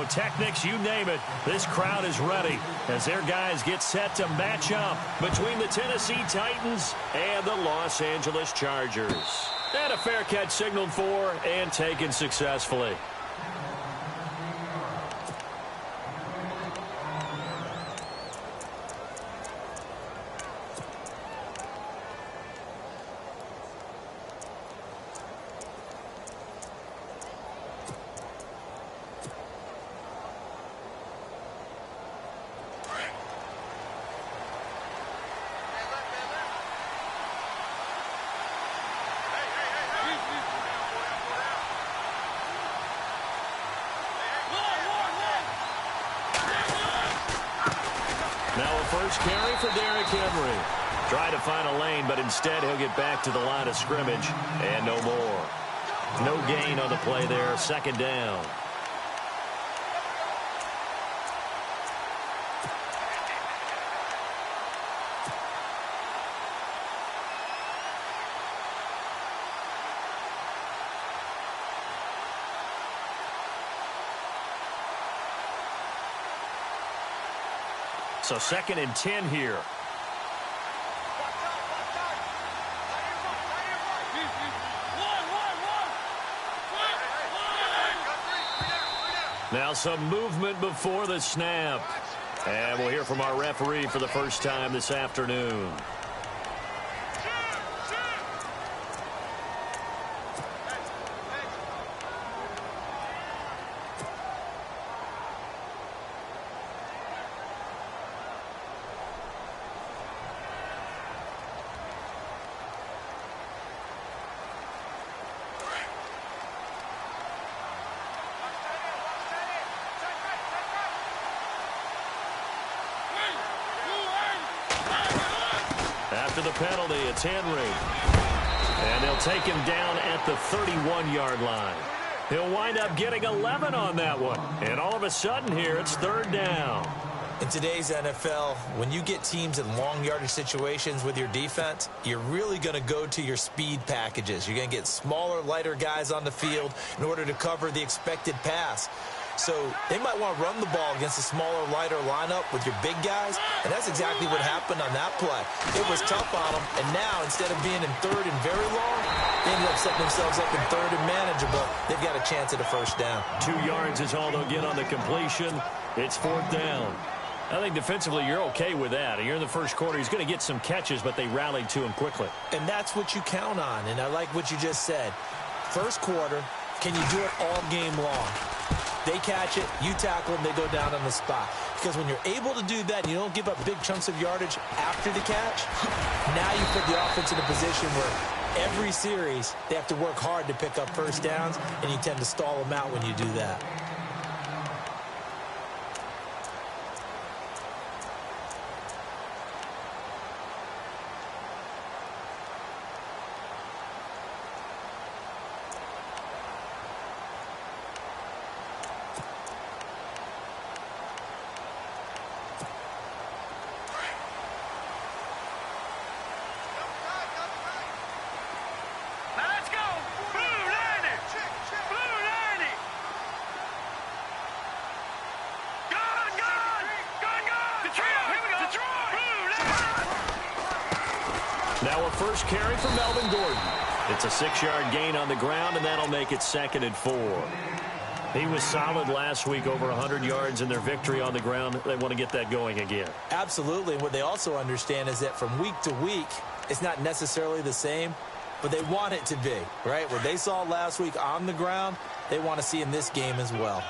Technics, you name it, this crowd is ready as their guys get set to match up between the Tennessee Titans and the Los Angeles Chargers. And a fair catch signaled for and taken successfully. Now a first carry for Derrick Henry. Try to find a lane, but instead he'll get back to the line of scrimmage and no more. No gain on the play there. Second down. So 2nd and 10 here. Now some movement before the snap. And we'll hear from our referee for the first time this afternoon. After the penalty, it's Henry. And they'll take him down at the 31-yard line. He'll wind up getting 11 on that one. And all of a sudden here, it's 3rd down. In today's NFL, when you get teams in long yardage situations with your defense, you're really going to go to your speed packages. You're going to get smaller, lighter guys on the field in order to cover the expected pass. So they might want to run the ball against a smaller, lighter lineup with your big guys, and that's exactly what happened on that play. It was tough on them, and now instead of being in 3rd and very long, they ended up setting themselves up in 3rd and manageable. They've got a chance at a first down. 2 yards is all they'll get on the completion. It's 4th down. I think defensively you're okay with that. You're in the first quarter. He's going to get some catches, but they rallied to him quickly. And that's what you count on, and I like what you just said. First quarter, can you do it all game long? They catch it, you tackle them, they go down on the spot. Because when you're able to do that and you don't give up big chunks of yardage after the catch, now you put the offense in a position where every series they have to work hard to pick up first downs, and you tend to stall them out when you do that. Now a first carry for Melvin Gordon. It's a 6-yard gain on the ground, and that'll make it 2nd and 4. He was solid last week, over 100 yards in their victory on the ground. They want to get that going again. Absolutely. And what they also understand is that from week to week, it's not necessarily the same, but they want it to be, right? What they saw last week on the ground, they want to see in this game as well.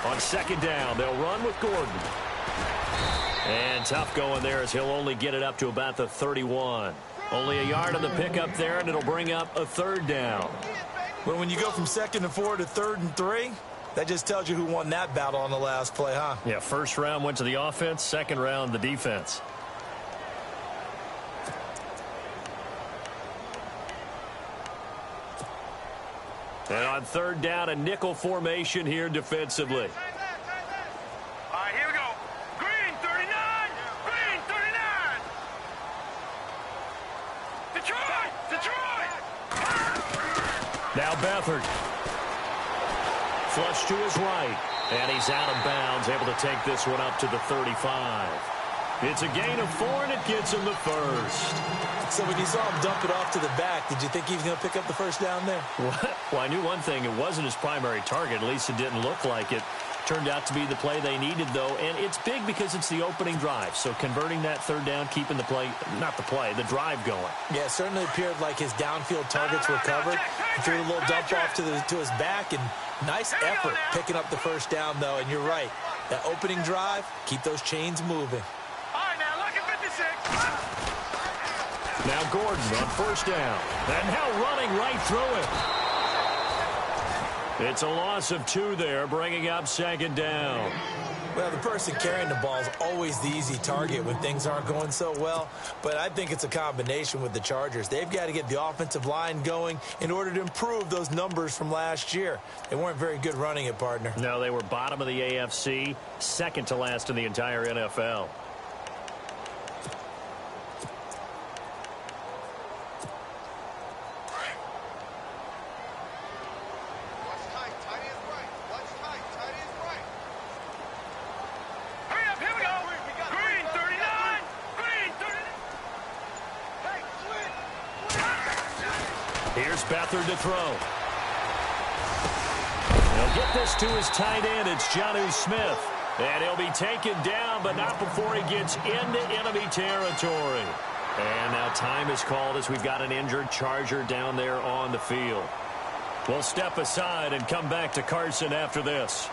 On 2nd down, they'll run with Gordon. And tough going there as he'll only get it up to about the 31. Only a yard on the pickup there, and it'll bring up a 3rd down. But when you go from 2nd and 4 to 3rd and 3, that just tells you who won that battle on the last play, huh? Yeah, first round went to the offense, second round the defense. And on 3rd down, a nickel formation here defensively. Now Beathard. Flush to his right. And he's out of bounds, able to take this one up to the 35. It's a gain of 4, and it gets him the first. So when you saw him dump it off to the back, did you think he was going to pick up the first down there? Well, I knew one thing. It wasn't his primary target. At least it didn't look like it. Turned out to be the play they needed, though, and it's big because it's the opening drive. So converting that third down, keeping the play, not the play, the drive going. Yeah, it certainly appeared like his downfield targets were covered. He threw a little dump off to his back, and nice effort picking up the first down, though. And you're right, that opening drive, keep those chains moving. Now Gordon on first down. And now running right through it. It's a loss of 2 there, bringing up second down. Well, the person carrying the ball is always the easy target when things aren't going so well. But I think it's a combination with the Chargers. They've got to get the offensive line going in order to improve those numbers from last year. They weren't very good running it, partner. No, they were bottom of the AFC, second to last in the entire NFL. Here's Beathard to throw. He'll get this to his tight end. It's Jonnu Smith. And he'll be taken down, but not before he gets into enemy territory. And now time is called as we've got an injured Charger down there on the field. We'll step aside and come back to Carson after this.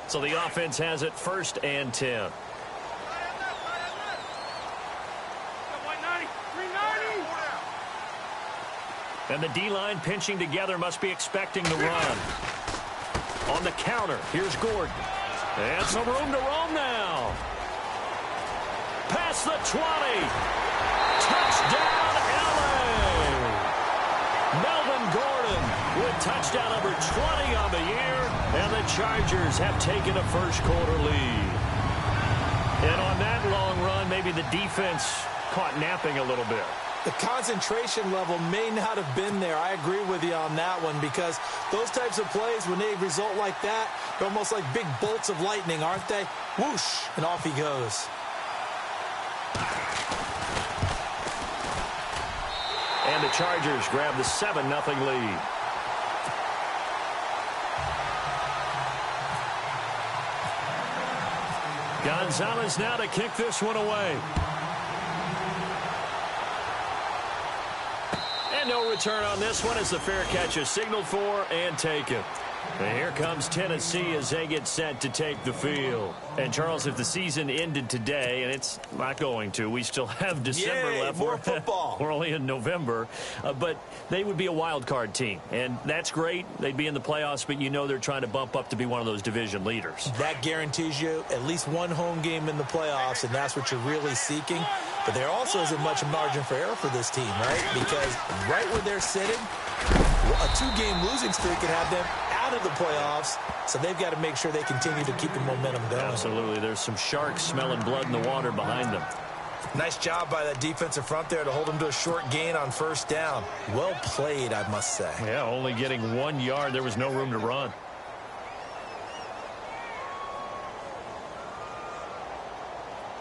So the offense has it 1st and 10. And the D-line pinching together must be expecting the run. On the counter, here's Gordon. And some room to roam now. Past the 20. Touchdown, LA! Melvin Gordon with touchdown number 20 on the year. And the Chargers have taken a first-quarter lead. And on that long run, maybe the defense caught napping a little bit. The concentration level may not have been there. I agree with you on that one because those types of plays, when they result like that, they're almost like big bolts of lightning, aren't they? Whoosh, and off he goes. And the Chargers grab the 7-0 lead. Gonzalez now to kick this one away. And no return on this one as the fair catch is signaled for and taken. And here comes Tennessee as they get set to take the field. And, Charles, if the season ended today, and it's not going to, we still have December left. More football. We're only in November. But they would be a wild card team. And that's great. They'd be in the playoffs, but you know they're trying to bump up to be one of those division leaders. That guarantees you at least one home game in the playoffs, and that's what you're really seeking. But there also isn't much margin for error for this team, right? Because right where they're sitting, a 2-game losing streak could have them out of the playoffs, so they've got to make sure they continue to keep the momentum going. Absolutely. There's some sharks smelling blood in the water behind them. Nice job by that defensive front there to hold them to a short gain on first down. Well played, I must say. Yeah, only getting 1 yard. There was no room to run.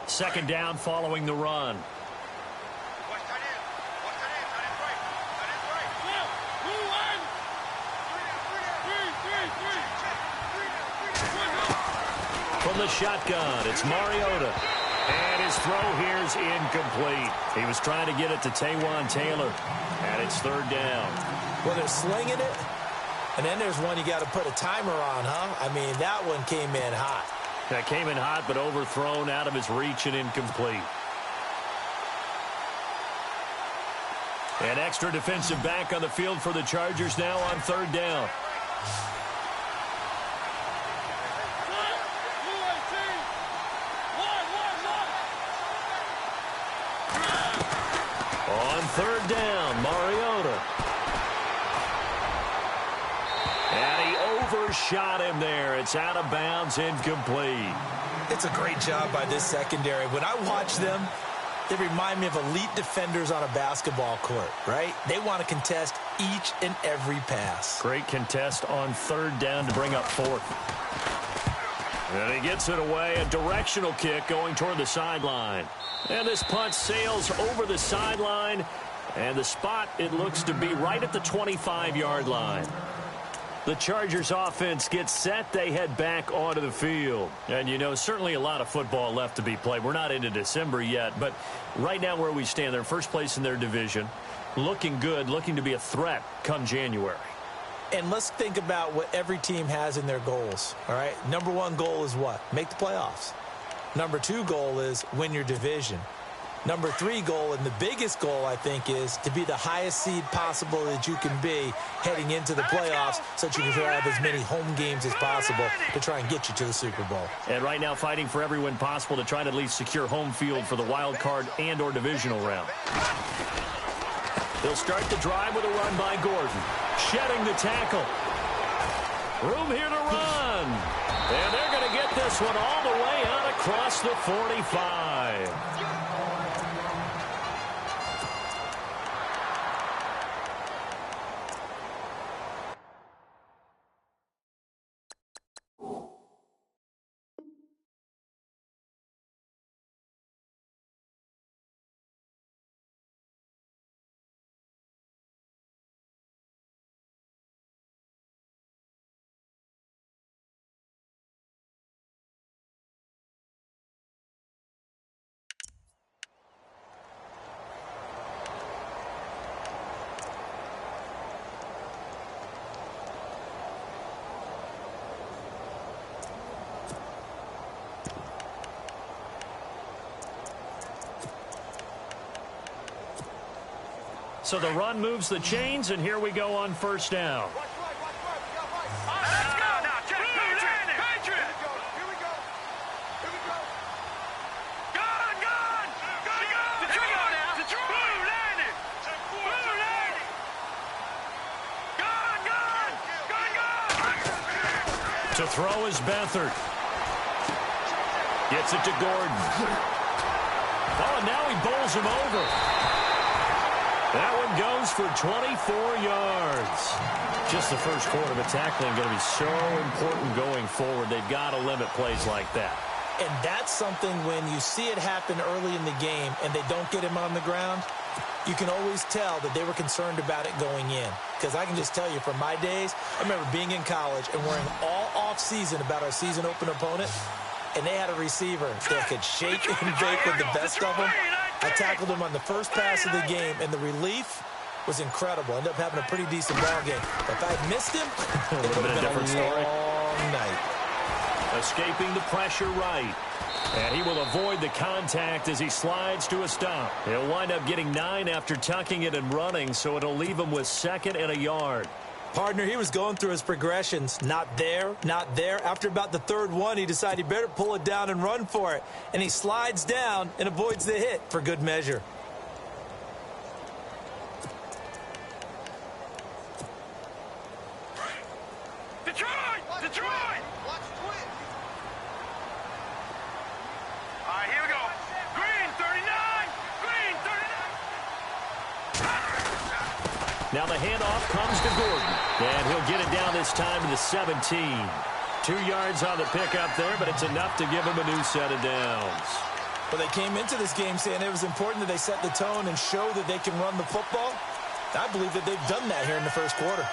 Second down following the run. From the shotgun, it's Mariota. And his throw here's incomplete. He was trying to get it to Taywan Taylor. And it's third down. Well, they're slinging it. And then there's one you got to put a timer on, huh? I mean, that one came in hot. That came in hot, but overthrown out of his reach and incomplete. An extra defensive back on the field for the Chargers now on third down. On third down, Mariota. And he shot him there. It's out of bounds, incomplete. It's a great job by this secondary. When I watch them, they remind me of elite defenders on a basketball court, right? They want to contest each and every pass. Great contest on third down to bring up fourth. And he gets it away, a directional kick going toward the sideline. And this punt sails over the sideline, and the spot, it looks to be right at the 25-yard line. The Chargers offense gets set. They head back onto the field. And, you know, certainly a lot of football left to be played. We're not into December yet, but right now where we stand, they're first place in their division, looking good, looking to be a threat come January. And let's think about what every team has in their goals, all right? Number one goal is what? Make the playoffs. Number two goal is win your division. Number three goal, and the biggest goal, I think, is to be the highest seed possible that you can be heading into the playoffs so that you can have as many home games as possible to try and get you to the Super Bowl. And right now fighting for every win possible to try to at least secure home field for the wild card and or divisional round. They'll start the drive with a run by Gordon. Shedding the tackle. Room here to run. And they're going to get this one all the way out across the 45. So the run moves the chains, and here we go on first down. Let's go now, Jack Patriot. Patriot. Here we go. Here we go. Gun. Detroit now. Detroit. Blue landing. Blue landing. Gun. To throw is Beathard. Gets it to Gordon. Oh, and now he bowls him over. That one goes for 24 yards. Just the first quarter of a tackling going to be so important going forward. They've got to limit plays like that. And that's something when you see it happen early in the game and they don't get him on the ground, you can always tell that they were concerned about it going in. Because I can just tell you from my days, I remember being in college and worrying all off-season about our season open opponent, and they had a receiver that could shake and bake with the best of them. I tackled him on the first pass of the game, and the relief was incredible. Ended up having a pretty decent ball game. But if I had missed him, it would have been a different story. Long night. Escaping the pressure right. And he will avoid the contact as he slides to a stop. He'll wind up getting 9 after tucking it and running, so it'll leave him with 2nd and a yard. Partner, he was going through his progressions. Not there, not there. After about the third one, he decided he better pull it down and run for it. And he slides down and avoids the hit for good measure. Detroit! Detroit! Watch twin. All right, here we go. Green 39. Green 39. Now the handoff comes to Gordon. And he'll get it down this time to the 17. 2 yards on the pickup there, but it's enough to give him a new set of downs. Well, they came into this game saying it was important that they set the tone and show that they can run the football. I believe that they've done that here in the first quarter.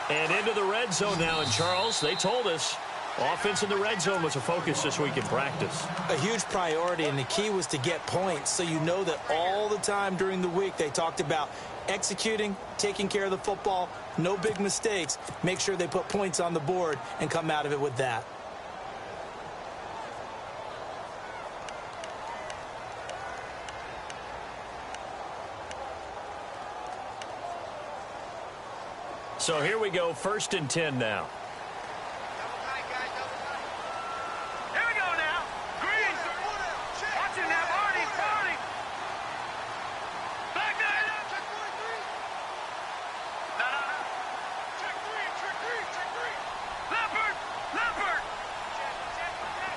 And into the red zone now, and Charles, they told us Offense in the red zone was a focus this week in practice. A huge priority, and the key was to get points. So you know that all the time during the week they talked about executing, taking care of the football, no big mistakes. Make sure they put points on the board and come out of it with that. So here we go, 1st and 10 now. Here we go now. Green. Watch it now, Barney. Back there. Check 43. No. Check 3. Leopard.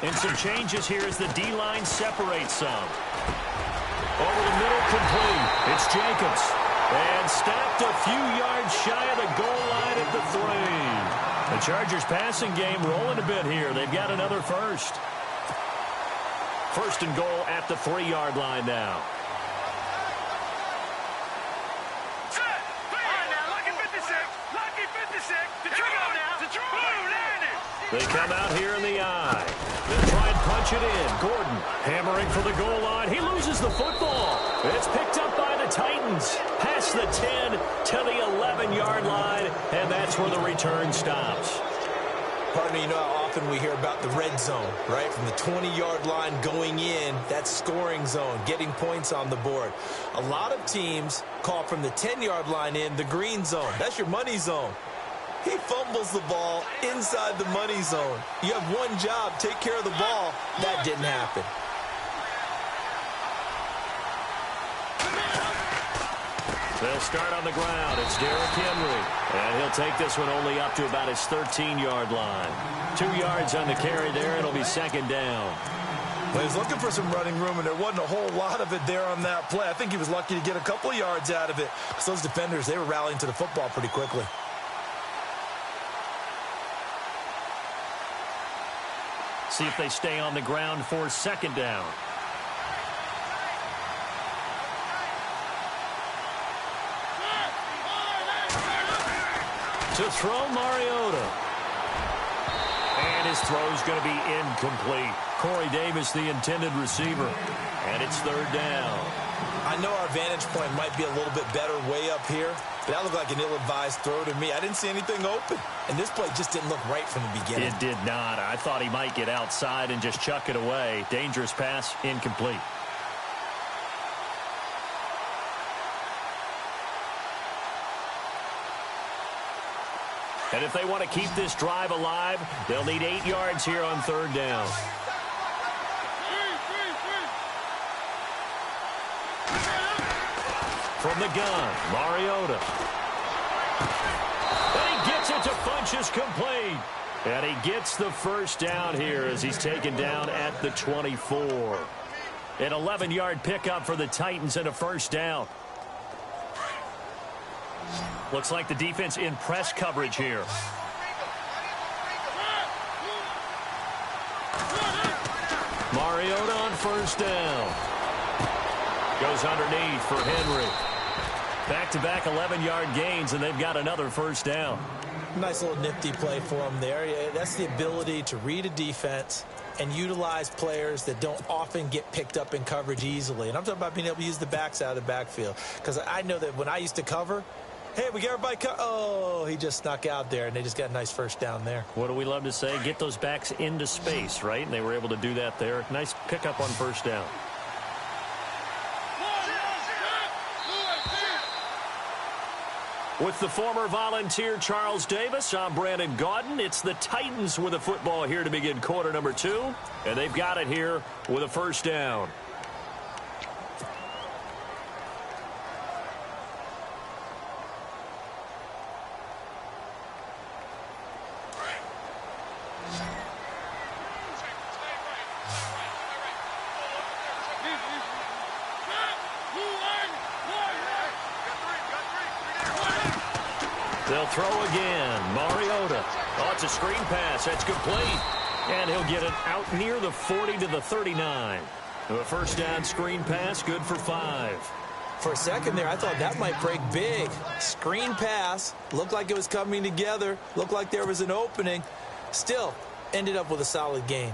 And some changes here as the D-line separates some. Over the middle, complete. It's Jacobs. And stopped a few yards shy of the goal line at the 3. The Chargers passing game rolling a bit here. They've got another first. 1st and goal at the 3-yard line now. Set. All right now, Lucky 56. Lucky 56. Detroit now. Detroit. Landed. They come out here in the eye. They'll try and punch it in. Gordon hammering for the goal line. He loses the football. It's picked up by the Titans. Past the 10 to the 11-yard line, and that's where the return stops. Partner, you know how often we hear about the red zone, right? From the 20-yard line going in, that's scoring zone, getting points on the board. A lot of teams call from the 10-yard line in the green zone. That's your money zone. He fumbles the ball inside the money zone. You have one job, take care of the ball. That didn't happen. They'll start on the ground. It's Derrick Henry. And he'll take this one only up to about his 13-yard line. 2 yards on the carry there. It'll be 2nd down. Well, he's looking for some running room, and there wasn't a whole lot of it there on that play. I think he was lucky to get a couple of yards out of it. Because those defenders, they were rallying to the football pretty quickly. See if they stay on the ground for 2nd down. To throw, Mariota. And his throw's going to be incomplete. Corey Davis, the intended receiver. And it's 3rd down. I know our vantage point might be a little bit better way up here, but that looked like an ill-advised throw to me. I didn't see anything open. And this play just didn't look right from the beginning. It did not. I thought he might get outside and just chuck it away. Dangerous pass, incomplete. And if they want to keep this drive alive, they'll need 8 yards here on 3rd down. From the gun, Mariota. And he gets it to Funchess complete. And he gets the 1st down here as he's taken down at the 24. An 11-yard pickup for the Titans and a 1st down. Looks like the defense in press coverage here. Mariota on 1st down. Goes underneath for Henry. Back-to-back 11-yard gains, and they've got another 1st down. Nice little nifty play for him there. Yeah, that's the ability to read a defense and utilize players that don't often get picked up in coverage easily. And I'm talking about being able to use the backs out of the backfield. Because I know that when I used to cover, hey, we get everybody oh, he just snuck out there, and they just got a nice 1st down there. What do we love to say? Get those backs into space, right? And they were able to do that there. Nice pickup on 1st down. With the former Volunteer Charles Davis, I'm Brandon Gaudin. It's the Titans with the football here to begin quarter number 2. And they've got it here with a 1st down. They'll throw again. Mariota. Oh, it's a screen pass. That's complete. And he'll get it out near the 40 to the 39. A 1st down screen pass, good for 5. For a second there, I thought that might break big. Screen pass. Looked like it was coming together. Looked like there was an opening. Still, ended up with a solid game.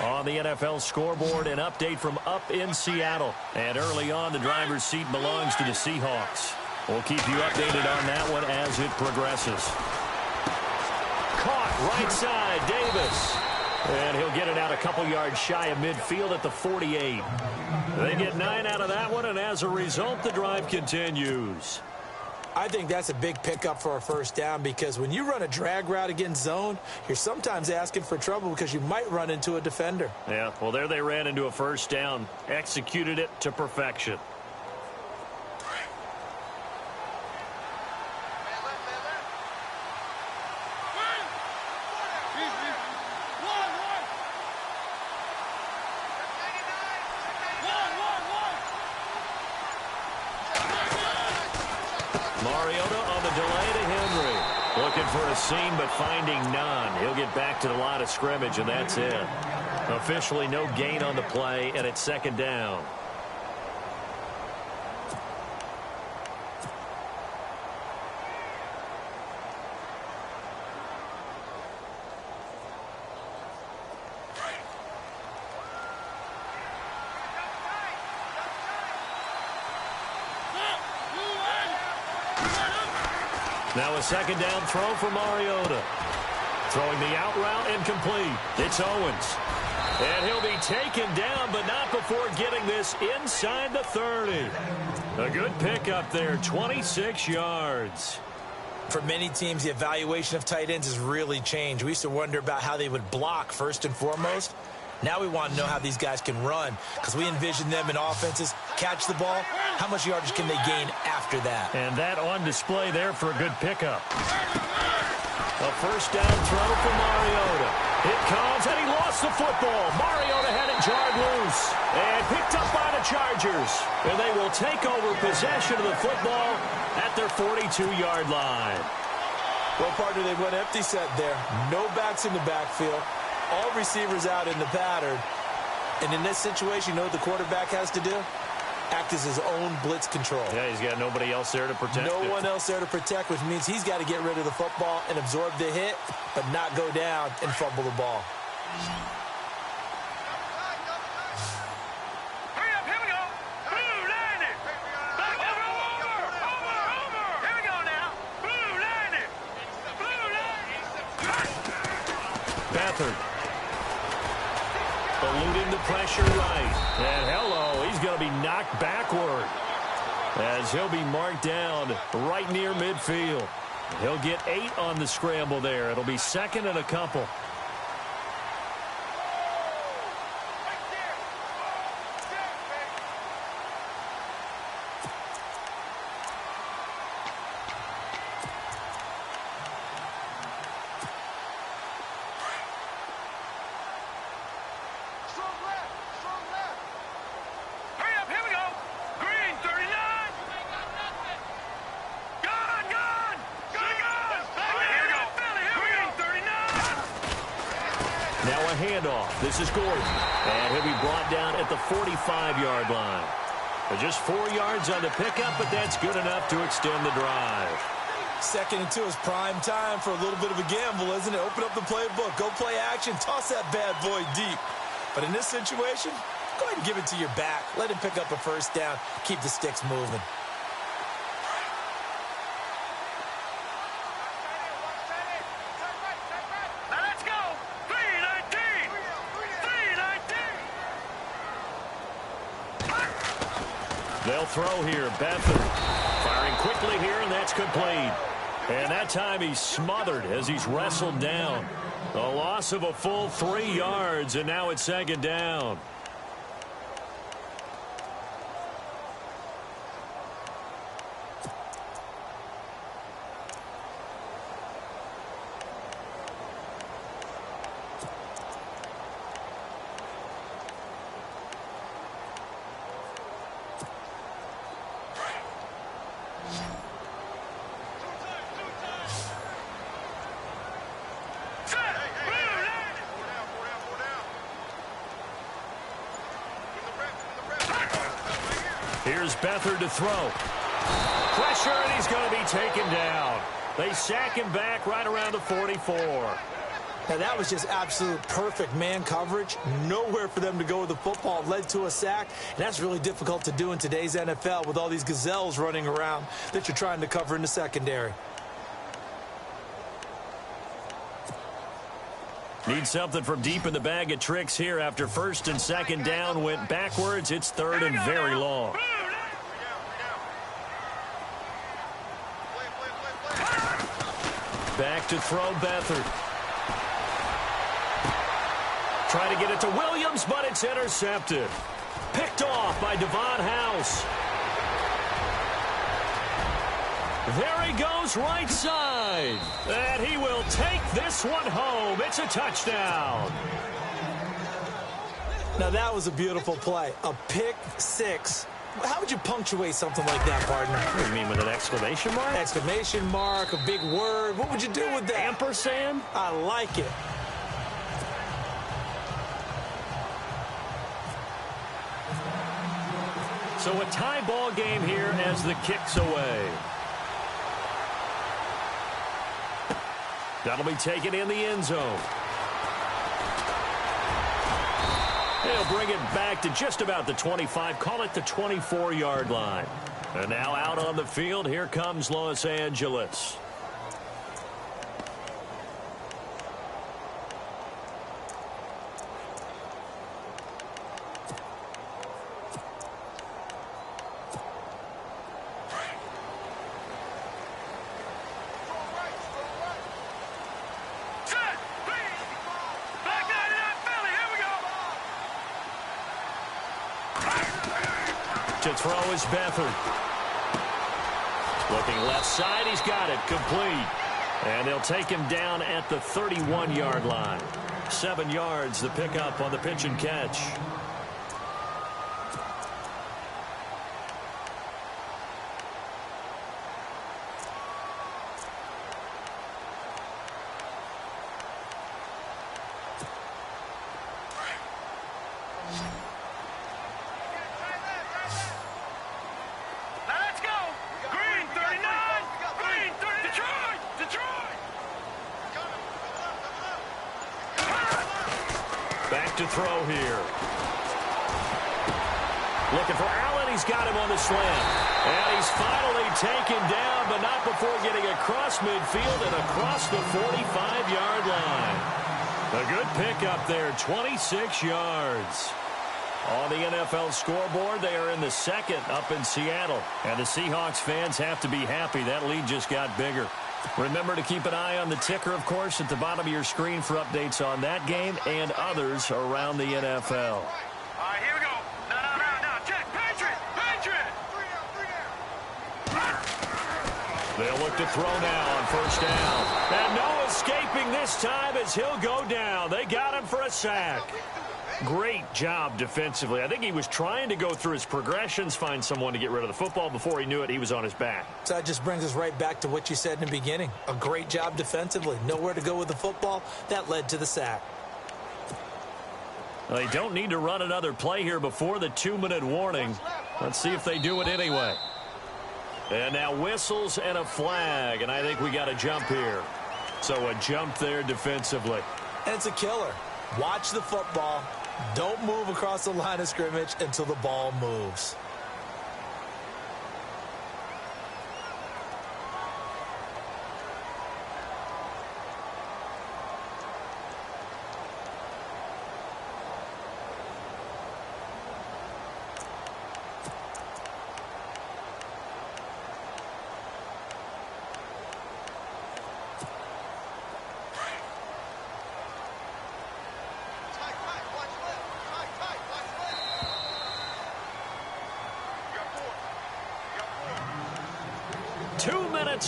On the NFL scoreboard, an update from up in Seattle. And early on, the driver's seat belongs to the Seahawks. We'll keep you updated on that one as it progresses. Caught right side, Davis. And he'll get it out a couple yards shy of midfield at the 48. They get 9 out of that one, and as a result, the drive continues. I think that's a big pickup for a first down because when you run a drag route against zone, you're sometimes asking for trouble because you might run into a defender. Yeah, well, there they ran into a first down. Executed it to perfection. Mariota on the delay to Henry. Looking for a seam, but finding none. He'll get back to the line of scrimmage, and that's it. Officially no gain on the play, and it's second down. Now a second down throw for Mariota. Throwing the out route incomplete. It's Owens. And he'll be taken down, but not before getting this inside the 30. A good pickup there, 26 yards. For many teams, the evaluation of tight ends has really changed. We used to wonder about how they would block first and foremost. Now we want to know how these guys can run because we envision them in offenses, catch the ball. How much yardage can they gain after that? And that on display there for a good pickup. A first down throw for Mariota. It comes, and he lost the football. Mariota had it jarred loose and picked up by the Chargers. And they will take over possession of the football at their 42-yard line. Well, partner, they went empty set there. No backs in the backfield. All receivers out in the pattern. And in this situation, you know what the quarterback has to do? Act as his own blitz control. Yeah, he's got nobody else there to protect. No one else there to protect, which means he's got to get rid of the football and absorb the hit, but not go down and fumble the ball. Hurry up, here we go. Blue, line it. Over. Here we go now. Blue, line it. Beathard. Eluding the pressure right. And hello, he's going to be knocked backward as he'll be marked down right near midfield. He'll get 8 on the scramble there. It'll be second and a couple. Handoff. This is Gordon. And he'll be brought down at the 45-yard line. Just 4 yards on the pickup, but that's good enough to extend the drive. Second and 2 is prime time for a little bit of a gamble, isn't it? Open up the playbook. Go play action. Toss that bad boy deep. But in this situation, go ahead and give it to your back. Let him pick up a first down. Keep the sticks moving. They'll throw here. Beathard firing quickly here, and that's complete. And that time he's smothered as he's wrestled down. A loss of a full 3 yards, and now it's second down. Here's Beathard to throw. Pressure, and he's going to be taken down. They sack him back right around the 44. Now, that was just absolute perfect man coverage. Nowhere for them to go with the football. Led to a sack. And that's really difficult to do in today's NFL with all these gazelles running around that you're trying to cover in the secondary. Need something from deep in the bag of tricks here after first and second down went backwards. It's third and very long. Back to throw Beathard. Try to get it to Williams, but it's intercepted. Picked off by Devon House. There he goes right side. And he will take this one home. It's a touchdown. Now, that was a beautiful play. A pick six. How would you punctuate something like that, partner? What do you mean, with an exclamation mark? Exclamation mark, a big word. What would you do with that? Ampersand? I like it. So a tie ball game here as the kick's away. That'll be taken in the end zone. He'll bring it back to just about the 25, call it the 24-yard line. And now out on the field, here comes Los Angeles. To throw is Beathard. Looking left side, he's got it, complete. And they'll take him down at the 31-yard line. 7 yards, the pickup on the pitch and catch. Back to throw here. Looking for Allen. He's got him on the slant. And he's finally taken down, but not before getting across midfield and across the 45-yard line. A good pickup there, 26 yards. On the NFL scoreboard, they are in the second up in Seattle. And the Seahawks fans have to be happy. That lead just got bigger. Remember to keep an eye on the ticker, of course, at the bottom of your screen for updates on that game and others around the NFL. All right, here we go. No. Check. Patriot. They'll look to throw now on first down. And no escaping this time as he'll go down. They got him for a sack. Great job defensively. I think he was trying to go through his progressions, find someone to get rid of the football. Before he knew it, he was on his back. So that just brings us right back to what you said in the beginning. A great job defensively. Nowhere to go with the football. That led to the sack. They don't need to run another play here before the 2-minute warning. Let's see if they do it anyway. And now whistles and a flag, and I think we got a jump here. So a jump there defensively. And it's a killer. Watch the football. Don't move across the line of scrimmage until the ball moves.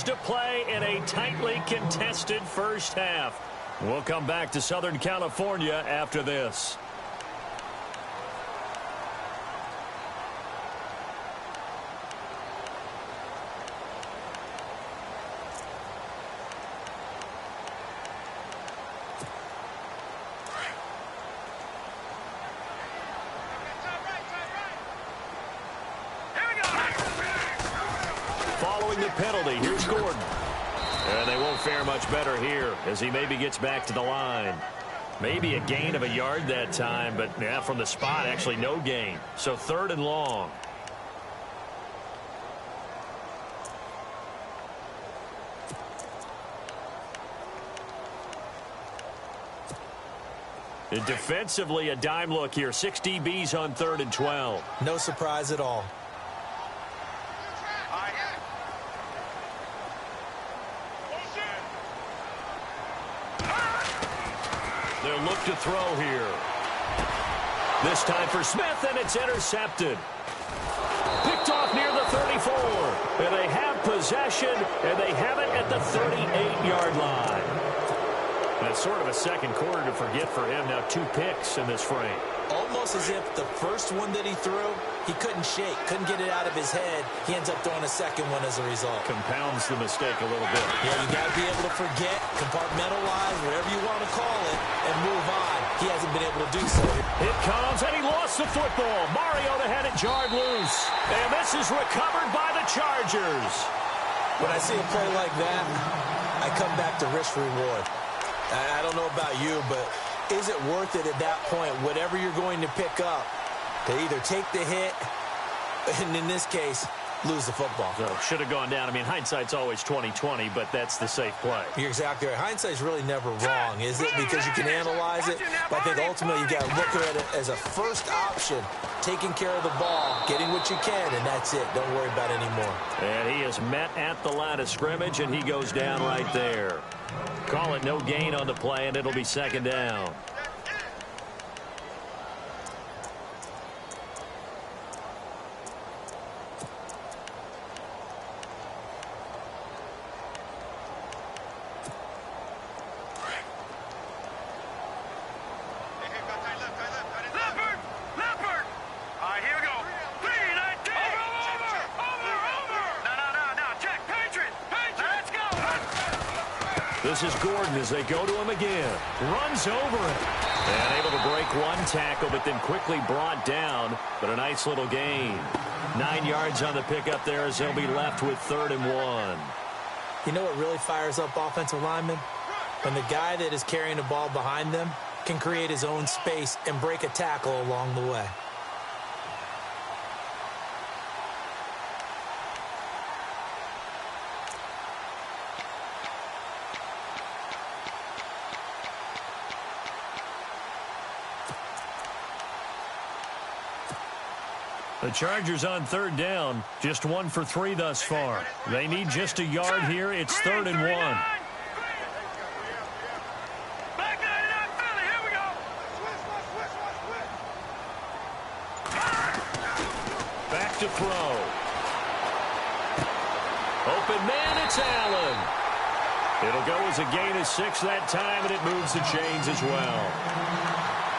To play in a tightly contested first half. We'll come back to Southern California after this. Here we go. Following the penalty, here's Gordon. And they won't fare much better here as he maybe gets back to the line. Maybe a gain of a yard that time, but yeah, from the spot, actually no gain. So 3rd and long. And defensively, a dime look here. 6 DBs on 3rd and 12. No surprise at all. They'll look to throw here. This time for Smith, and it's intercepted. Picked off near the 34. And they have possession, and they have it at the 38-yard line. That's sort of a second quarter to forget for him. Now 2 picks in this frame. Almost as if the first one that he threw, he couldn't shake, couldn't get it out of his head. He ends up throwing a second one as a result. Compounds the mistake a little bit. Yeah, you got to be able to forget, compartmentalize, whatever you want to call it, and move on. He hasn't been able to do so. It comes, and he lost the football. Mariota had it jarred loose. And this is recovered by the Chargers. When I see a play like that, I come back to risk reward. I don't know about you, but is it worth it at that point, whatever you're going to pick up, to either take the hit, and in this case, lose the football? So should have gone down. I mean, hindsight's always 20/20, but that's the safe play. You're exactly right. Hindsight's really never wrong, is it? Because you can analyze it, but I think ultimately you got to look at it as a first option, taking care of the ball, getting what you can, and that's it. Don't worry about it anymore. And he is met at the line of scrimmage, and he goes down right there. Call it no gain on the play, and it'll be 2nd down. This is Gordon as they go to him again. Runs over it. And able to break 1 tackle, but then quickly brought down. But a nice little gain. 9 yards on the pickup there as they'll be left with 3rd and 1. You know what really fires up offensive linemen? When the guy that is carrying the ball behind them can create his own space and break a tackle along the way. The Chargers on 3rd down, just 1 for 3 thus far. They need just a yard here. It's 3rd and 1. Back to throw. Open man, it's Allen. It'll go as a gain of 6 that time, and it moves the chains as well.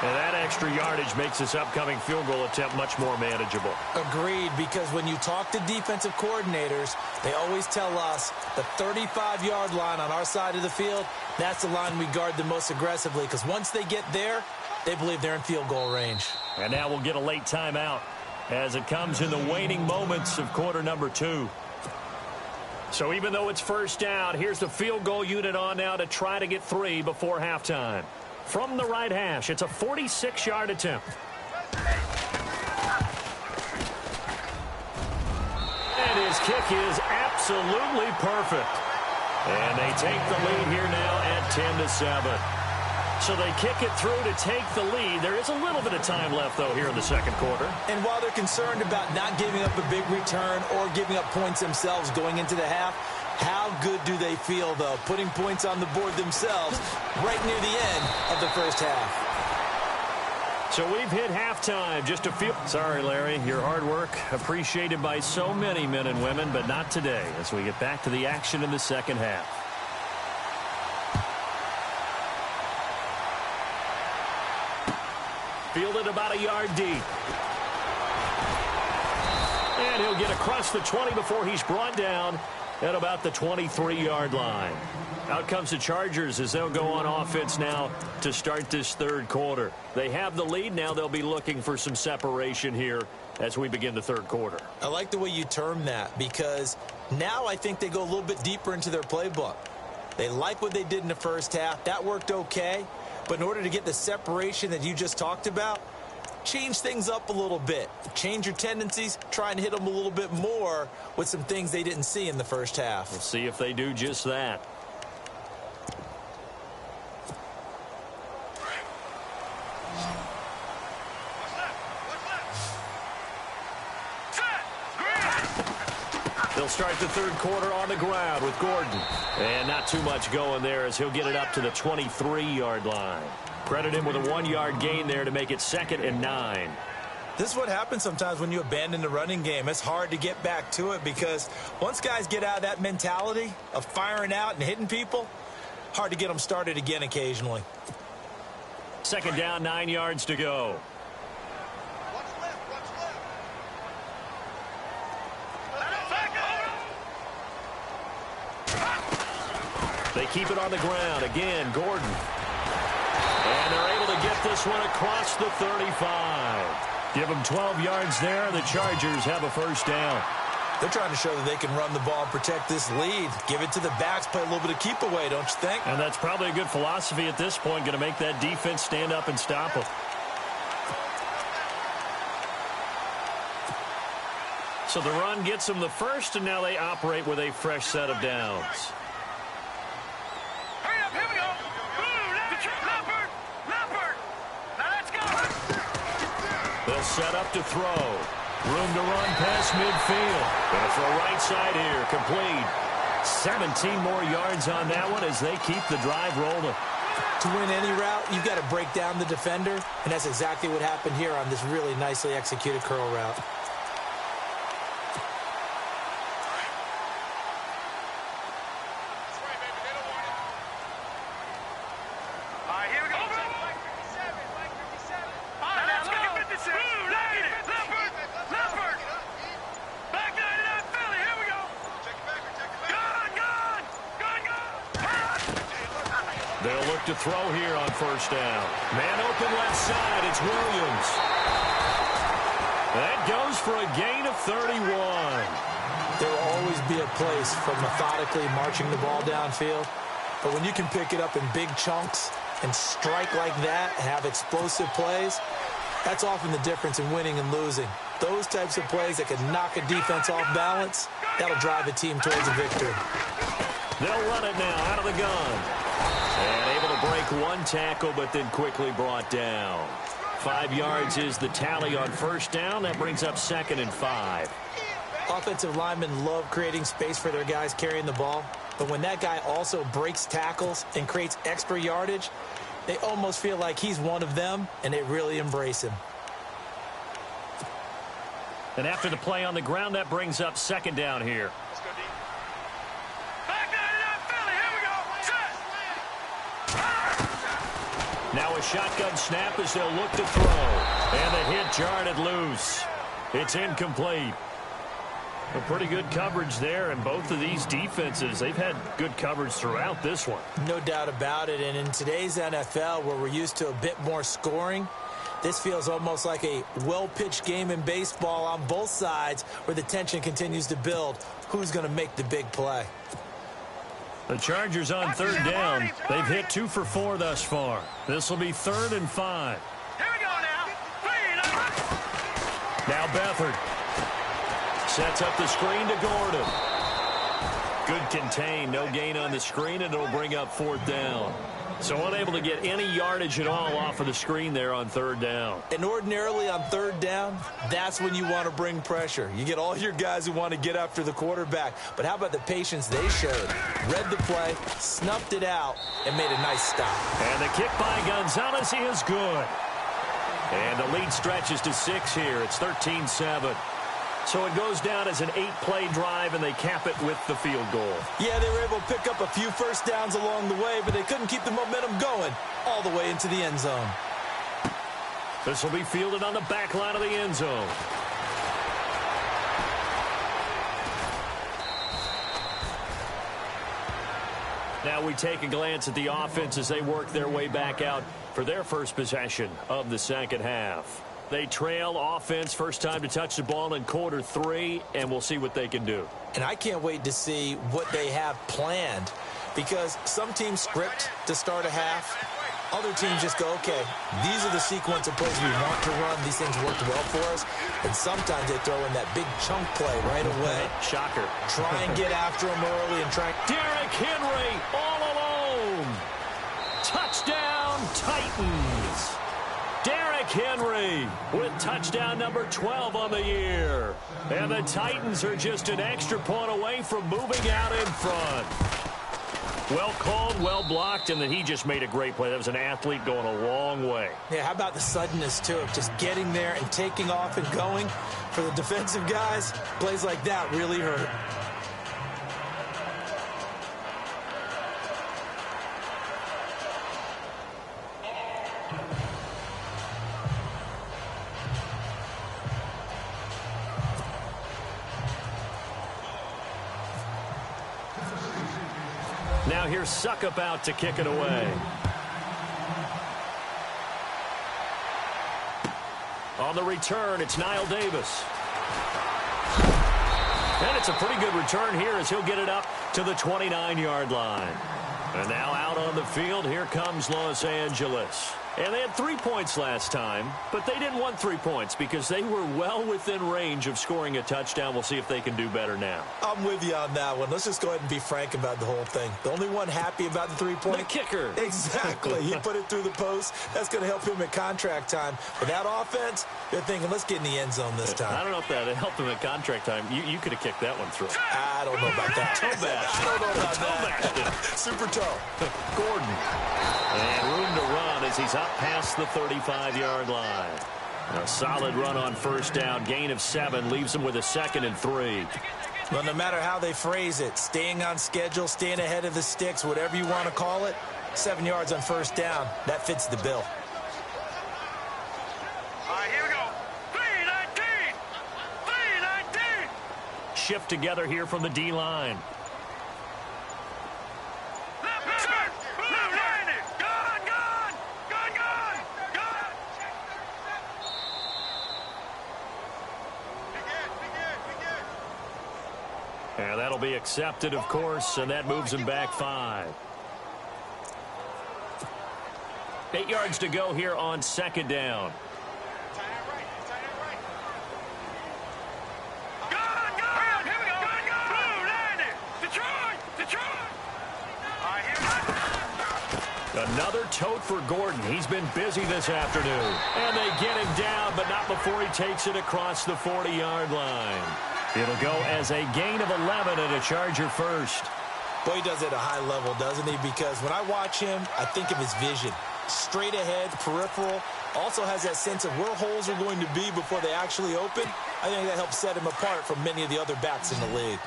And that extra yardage makes this upcoming field goal attempt much more manageable. Agreed, because when you talk to defensive coordinators, they always tell us the 35-yard line on our side of the field, that's the line we guard the most aggressively, because once they get there, they believe they're in field goal range. And now we'll get a late timeout as it comes in the waning moments of quarter number 2. So even though it's 1st down, here's the field goal unit on now to try to get 3 before halftime. From the right hash, it's a 46-yard attempt. And his kick is absolutely perfect. And they take the lead here now at 10-7. So they kick it through to take the lead. There is a little bit of time left, though, here in the 2nd quarter. And while they're concerned about not giving up a big return or giving up points themselves going into the half, how good do they feel, though, putting points on the board themselves right near the end of the 1st half? So we've hit halftime. Just a few. Sorry, Larry. Your hard work appreciated by so many men and women, but not today as we get back to the action in the 2nd half. Fielded about a yard deep. And he'll get across the 20 before he's brought down at about the 23-yard line. Out comes the Chargers as they'll go on offense now to start this 3rd quarter. They have the lead now. They'll be looking for some separation here as we begin the 3rd quarter. I like the way you term that, because now I think they go a little bit deeper into their playbook. They like what they did in the first half. That worked okay. But in order to get the separation that you just talked about, change things up a little bit. Change your tendencies. Try and hit them a little bit more with some things they didn't see in the first half. We'll see if they do just that. They'll start the third quarter on the ground with Gordon. And not too much going there as he'll get it up to the 23-yard line. Credit him with a 1-yard gain there to make it 2nd and 9. This is what happens sometimes when you abandon the running game. It's hard to get back to it because once guys get out of that mentality of firing out and hitting people, hard to get them started again occasionally. 2nd down, 9 yards to go. They keep it on the ground. Again, Gordon. And they're able to get this one across the 35. Give them 12 yards there. The Chargers have a first down. They're trying to show that they can run the ball and protect this lead. Give it to the backs, play a little bit of keep away, don't you think? And that's probably a good philosophy at this point. Going to make that defense stand up and stop them. So the run gets them the first, and now they operate with a fresh set of downs. They'll set up to throw. Room to run past midfield. Going to throw right side here. Complete. 17 more yards on that one as they keep the drive rolling. To win any route, you've got to break down the defender, and that's exactly what happened here on this really nicely executed curl route. They'll look to throw here on first down. Man open left side. It's Williams. That goes for a gain of 31. There will always be a place for methodically marching the ball downfield. But when you can pick it up in big chunks and strike like that, have explosive plays, that's often the difference in winning and losing. Those types of plays that can knock a defense off balance, that'll drive a team towards a victory. They'll run it now out of the gun. And able to break one tackle, but then quickly brought down. 5 yards is the tally on first down. That brings up 2nd and 5. Offensive linemen love creating space for their guys carrying the ball. But when that guy also breaks tackles and creates extra yardage, they almost feel like he's one of them, and they really embrace him. And after the play on the ground, that brings up 2nd down here. Now a shotgun snap as they'll look to throw. And the hit jarred it loose. It's incomplete. A pretty good coverage there, and both of these defenses, they've had good coverage throughout this one. No doubt about it, and in today's NFL, where we're used to a bit more scoring, this feels almost like a well-pitched game in baseball on both sides where the tension continues to build. Who's going to make the big play? The Chargers on 3rd down. They've hit 2 for 4 thus far. This will be 3rd and 5. Here we go now. Now Beathard sets up the screen to Gordon. Good contain. No gain on the screen, and it'll bring up 4th down. So unable to get any yardage at all off of the screen there on 3rd down. And ordinarily on 3rd down, that's when you want to bring pressure. You get all your guys who want to get after the quarterback. But how about the patience they showed? Read the play, snuffed it out, and made a nice stop. And the kick by Gonzalez is good. And the lead stretches to 6 here. It's 13-7. So it goes down as an 8-play drive, and they cap it with the field goal. Yeah, they were able to pick up a few first downs along the way, but they couldn't keep the momentum going all the way into the end zone. This will be fielded on the back line of the end zone. Now we take a glance at the offense as they work their way back out for their first possession of the second half. They trail offense, first time to touch the ball in quarter 3, and we'll see what they can do. And I can't wait to see what they have planned. because some teams script to start a half. Other teams just go, okay, these are the sequence of plays we want to run. These things worked well for us. And sometimes they throw in that big chunk play right away. Shocker. Try and get after him early and try. Derrick Henry all alone. Touchdown, Titans. Derrick Henry with touchdown number 12 on the year. And the Titans are just an extra point away from moving out in front. Well called, well blocked, and then he just made a great play. That was an athlete going a long way. Yeah, how about the suddenness, too, of just getting there and taking off and going? For the defensive guys, plays like that really hurt. Now here's Suckup out to kick it away. On the return, it's Knile Davis. And it's a pretty good return here as he'll get it up to the 29-yard line. And now out on the field, here comes Los Angeles. And they had 3 points last time, but they didn't want 3 points because they were well within range of scoring a touchdown. We'll see if they can do better now. I'm with you on that one. Let's just go ahead and be frank about the whole thing. The only one happy about the 3-point. The kicker. Exactly. He put it through the post. That's going to help him at contract time. But that offense, they're thinking, let's get in the end zone this time. I don't know if that helped him at contract time. You could have kicked that one through. I don't know about that. Toe bash. I don't know about that. Super toe. Gordon. And room to run as he's up past the 35-yard line. A solid run on first down. Gain of 7 leaves him with a 2nd and 3. Well, no matter how they phrase it, staying on schedule, staying ahead of the sticks, whatever you want to call it, 7 yards on first down, that fits the bill. All right, here we go. 3-19. 3-19. Shift together here from the D-line. And that'll be accepted, of course, and that moves him back 5. 8 yards to go here on 2nd down. Another tote for Gordon. He's been busy this afternoon. And they get him down, but not before he takes it across the 40-yard line. It'll go as a gain of 11 and a Charger first. Boy, he does it at a high level, doesn't he? Because when I watch him, I think of his vision. Straight ahead, peripheral. Also has that sense of where holes are going to be before they actually open. I think that helps set him apart from many of the other backs in the league.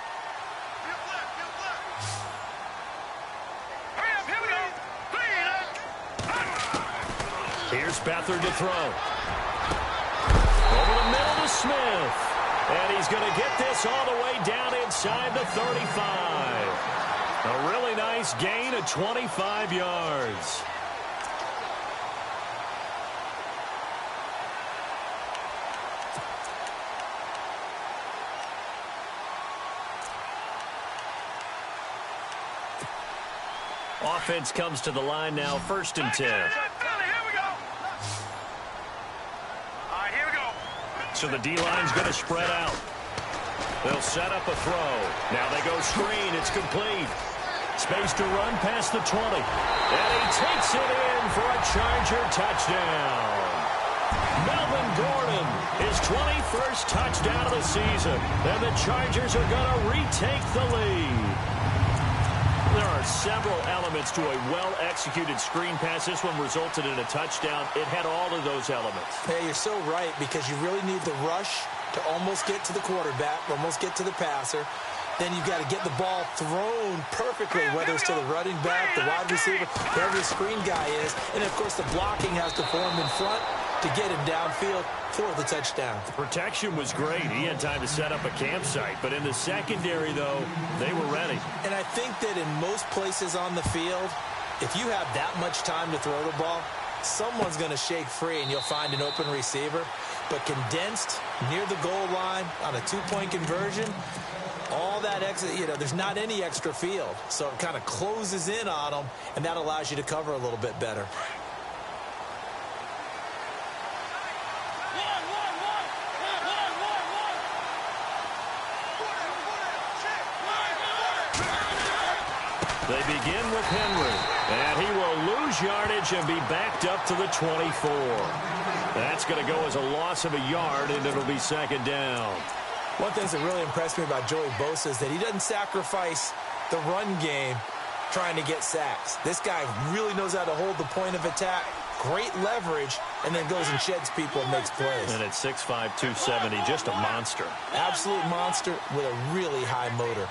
Here's Beathard to throw. Over the middle to Smith. And he's going to get this all the way down inside the 35. A really nice gain of 25 yards. Offense comes to the line now, 1st and 10. So the D-line's going to spread out. They'll set up a throw. Now they go screen. It's complete. Space to run past the 20. And he takes it in for a Charger touchdown. Melvin Gordon, his 21st touchdown of the season. And the Chargers are going to retake the lead. There are several elements to a well-executed screen pass. This one resulted in a touchdown. It had all of those elements. Hey, you're so right, because you really need the rush to almost get to the quarterback, almost get to the passer. Then you've got to get the ball thrown perfectly, whether it's to the running back, the wide receiver, wherever the screen guy is. And, of course, the blocking has to form in front to get him downfield for the touchdown. Protection was great. He had time to set up a campsite. But in the secondary, though, they were ready. And I think that in most places on the field, if you have that much time to throw the ball, someone's going to shake free and you'll find an open receiver. But condensed near the goal line on a 2-point conversion, all that extra, there's not any extra field. So it kind of closes in on them, and that allows you to cover a little bit better. They begin with Henry, and he will lose yardage and be backed up to the 24. That's going to go as a loss of a yard, and it'll be second down. One thing that really impressed me about Joey Bosa is that he doesn't sacrifice the run game trying to get sacks. This guy really knows how to hold the point of attack, great leverage, and then goes and sheds people and makes plays. And at 6'5", 270, just a monster. Absolute monster with a really high motor.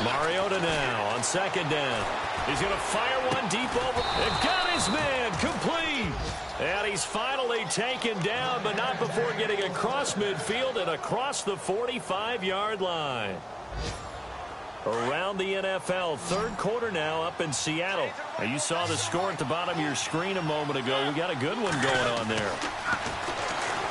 Mariota now on second down. He's going to fire one deep over. And got his man complete. And he's finally taken down, but not before getting across midfield and across the 45-yard line. Around the NFL, third quarter now up in Seattle. Now you saw the score at the bottom of your screen a moment ago. We got a good one going on there.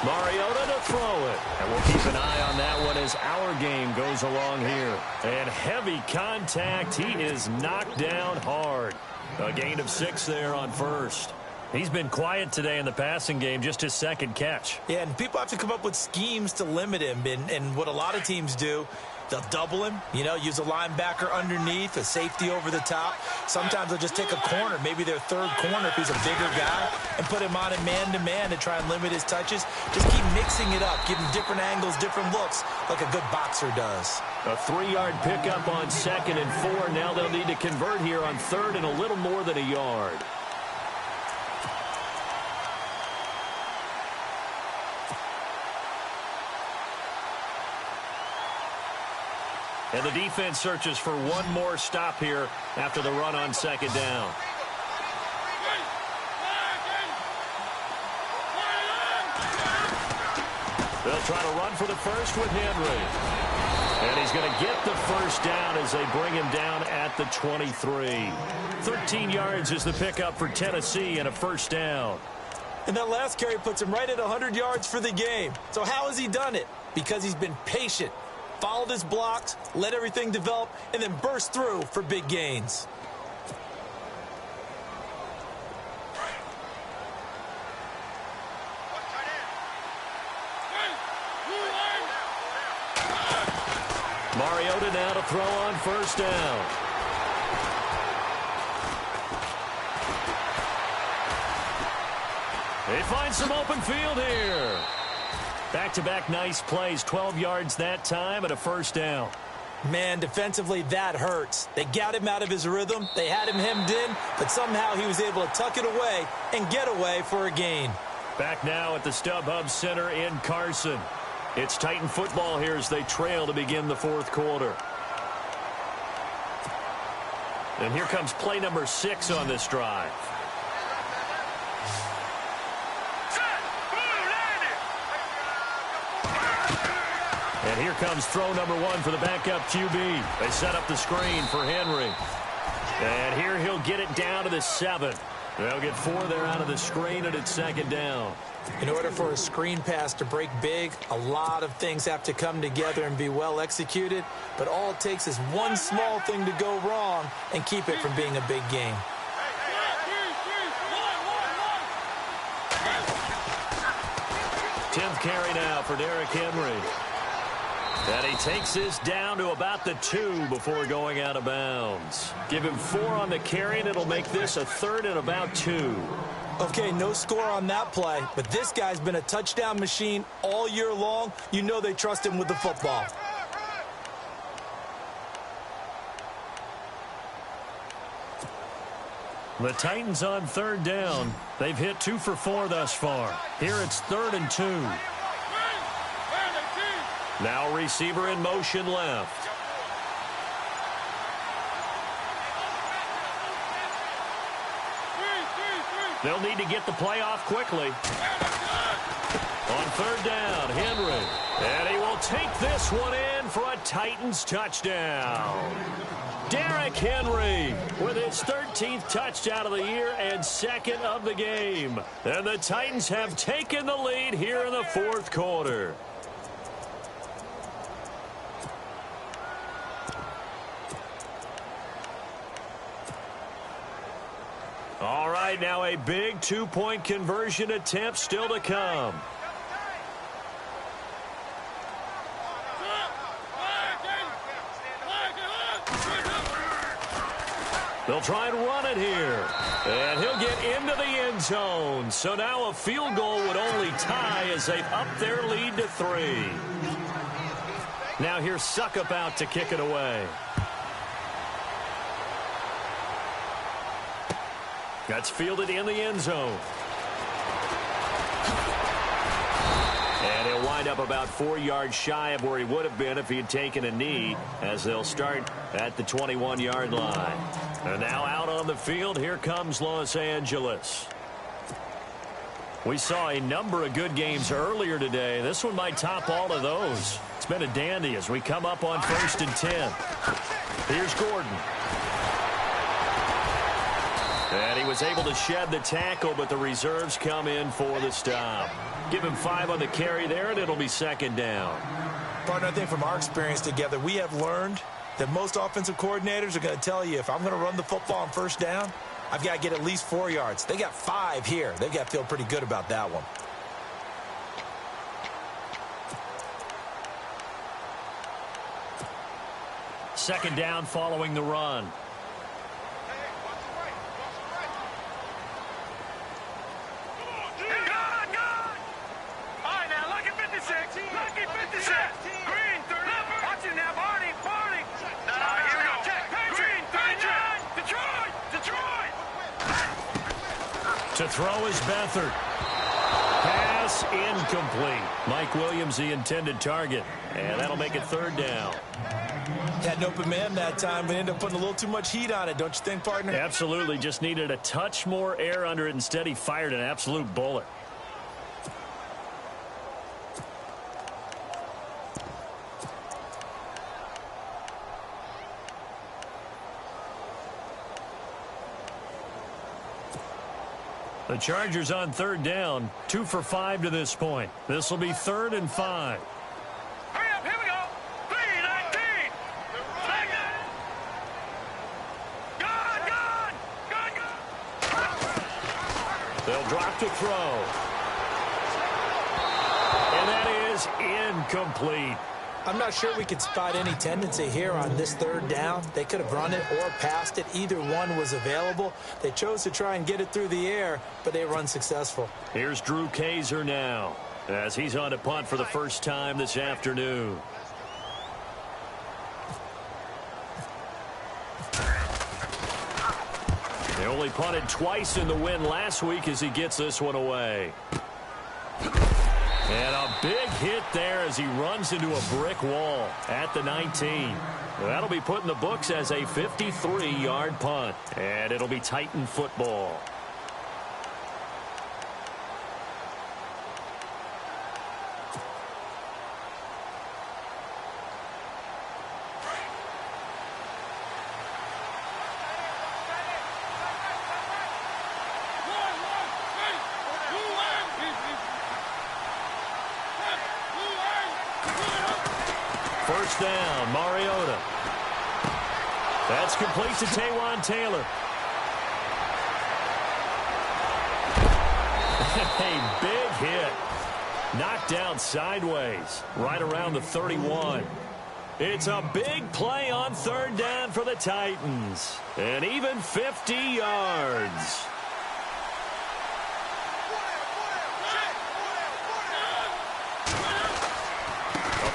Mariota to throw it. And we'll keep an eye on that one as our game goes along here. And heavy contact. He is knocked down hard. A gain of 6 there on first. He's been quiet today in the passing game, just his second catch. Yeah, and people have to come up with schemes to limit him. And what a lot of teams do, they'll double him, use a linebacker underneath, a safety over the top. Sometimes they'll just take a corner, maybe their third corner if he's a bigger guy, and put him on a man-to-man to try and limit his touches. Just keep mixing it up, give him different angles, different looks, like a good boxer does. A 3-yard pickup on 2nd and 4. Now they'll need to convert here on 3rd and a little more than a yard. And the defense searches for one more stop here after the run on 2nd down. They'll try to run for the first with Henry. And he's going to get the first down as they bring him down at the 23. 13 yards is the pickup for Tennessee and a first down. And that last carry puts him right at 100 yards for the game. So how has he done it? Because he's been patient. Followed his blocks, let everything develop, and then burst through for big gains. Mariota now to throw on first down. They find some open field here. Back-to-back nice plays, 12 yards that time and a first down. Man, defensively, that hurts. They got him out of his rhythm. They had him hemmed in, but somehow he was able to tuck it away and get away for a gain. Back now at the StubHub Center in Carson. It's Titan football here as they trail to begin the fourth quarter. And here comes play number 6 on this drive. And here comes throw number 1 for the backup QB. They set up the screen for Henry. And here he'll get it down to the 7. They'll get 4 there out of the screen, and it's 2nd down. In order for a screen pass to break big, a lot of things have to come together and be well executed. But all it takes is one small thing to go wrong and keep it from being a big game. Tenth carry now for Derrick Henry. And he takes this down to about the 2 before going out of bounds. Give him 4 on the carry, and it'll make this a 3rd and about 2. Okay, no score on that play, but this guy's been a touchdown machine all year long. You know they trust him with the football. The Titans on 3rd down. They've hit 2 for 4 thus far. Here it's 3rd and 2. Now receiver in motion left. They'll need to get the play off quickly. On 3rd down, Henry. And he will take this one in for a Titans touchdown. Derrick Henry with his 13th touchdown of the year and second of the game. And the Titans have taken the lead here in the fourth quarter. All right, now a big two-point conversion attempt still to come. They'll try and run it here. And he'll get into the end zone. So now a field goal would only tie as they've upped their lead to 3. Now here's Suckup out to kick it away. That's fielded in the end zone. And he'll wind up about 4 yards shy of where he would have been if he had taken a knee, as they'll start at the 21-yard line. And now out on the field, here comes Los Angeles. We saw a number of good games earlier today. This one might top all of those. It's been a dandy as we come up on 1st and 10. Here's Gordon. And he was able to shed the tackle, but the reserves come in for the stop. Give him 5 on the carry there, and it'll be 2nd down. Partner, I think from our experience together, we have learned that most offensive coordinators are going to tell you, if I'm going to run the football on 1st down, I've got to get at least 4 yards. They got 5 here. They've got to feel pretty good about that one. Second down following the run. To throw is Beathard. Pass incomplete. Mike Williams, the intended target. And that'll make it 3rd down. Had an open man that time, but ended up putting a little too much heat on it, don't you think, partner? Absolutely. Just needed a touch more air under it. Instead, he fired an absolute bullet. The Chargers on 3rd down, 2 for 5 to this point. This will be 3rd and 5. Hurry up, here we go. 3-19. Gone. They'll drop to throw. And that is incomplete. I'm not sure we could spot any tendency here on this 3rd down. They could have run it or passed it. Either one was available. They chose to try and get it through the air, but they were unsuccessful. Here's Drew Kaiser now, as he's on to punt for the first time this afternoon. They only punted twice in the win last week as he gets this one away. And a big hit there as he runs into a brick wall at the 19. That'll be put in the books as a 53-yard punt. And it'll be Titan football. First down, Mariota. That's complete to Taywan Taylor. A big hit. Knocked down sideways, right around the 31. It's a big play on 3rd down for the Titans. And even 50 yards.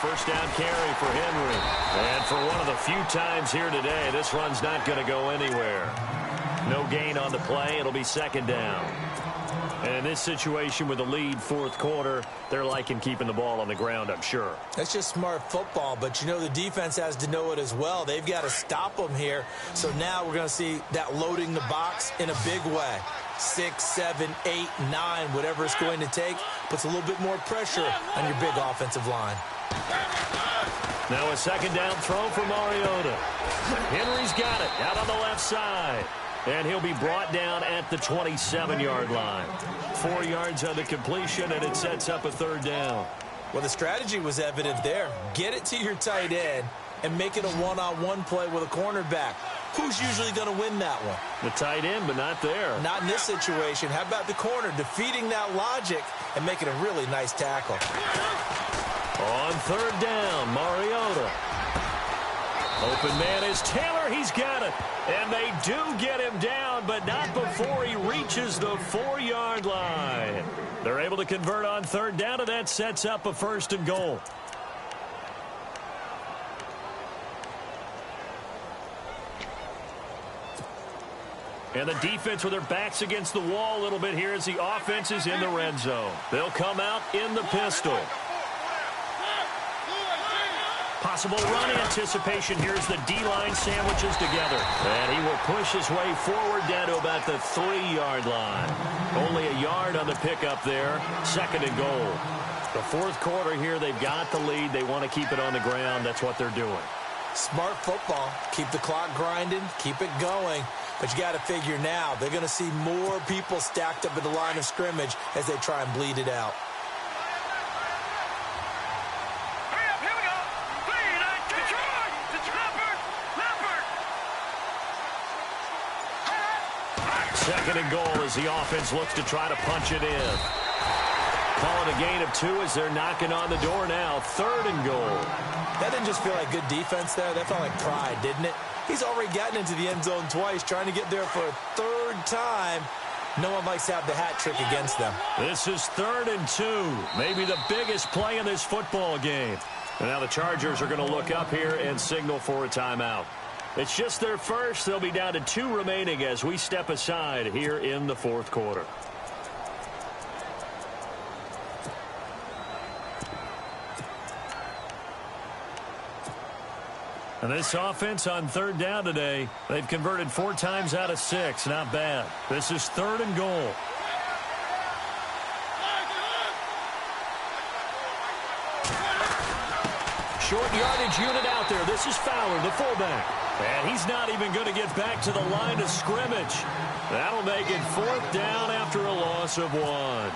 First down carry for Henry. And for one of the few times here today, this run's not going to go anywhere. No gain on the play. It'll be 2nd down. And in this situation with the lead 4th quarter, they're liking keeping the ball on the ground, I'm sure. That's just smart football, but you know the defense has to know it as well. They've got to stop them here. So now we're going to see that loading the box in a big way. 6, 7, 8, 9, whatever it's going to take, puts a little bit more pressure on your big offensive line. Now a second down throw for Mariota. Henry's got it out on the left side. And he'll be brought down at the 27-yard line. 4 yards on the completion, and it sets up a third down. Well, the strategy was evident there. Get it to your tight end and make it a one-on-one play with a cornerback. Who's usually going to win that one? The tight end, but not there. Not in this situation. How about the corner defeating that logic and making a really nice tackle? On third down, Mariota. Open man is Taylor. He's got it. And they do get him down, but not before he reaches the 4-yard line. They're able to convert on third down, and that sets up a first and goal. And the defense with their backs against the wall a little bit here as the offense is in the red zone. They'll come out in the pistol. Possible run anticipation. Here's the D-line sandwiches together. And he will push his way forward down to about the 3-yard line. Only a yard on the pickup there. Second and goal. The fourth quarter here, they've got the lead. They want to keep it on the ground. That's what they're doing. Smart football. Keep the clock grinding. Keep it going. But you got to figure now, they're going to see more people stacked up at the line of scrimmage as they try and bleed it out. Second and goal as the offense looks to try to punch it in. Calling a gain of 2 as they're knocking on the door now. Third and goal. That didn't just feel like good defense there. That felt like pride, didn't it? He's already gotten into the end zone twice, trying to get there for a third time. No one likes to have the hat trick against them. This is 3rd and 2. Maybe the biggest play in this football game. And now the Chargers are going to look up here and signal for a timeout. It's just their first. They'll be down to 2 remaining as we step aside here in the fourth quarter. And this offense on third down today, they've converted 4 times out of 6. Not bad. This is 3rd and goal. Short yardage unit out there. This is Fowler, the fullback. And he's not even going to get back to the line of scrimmage. That'll make it 4th down after a loss of 1.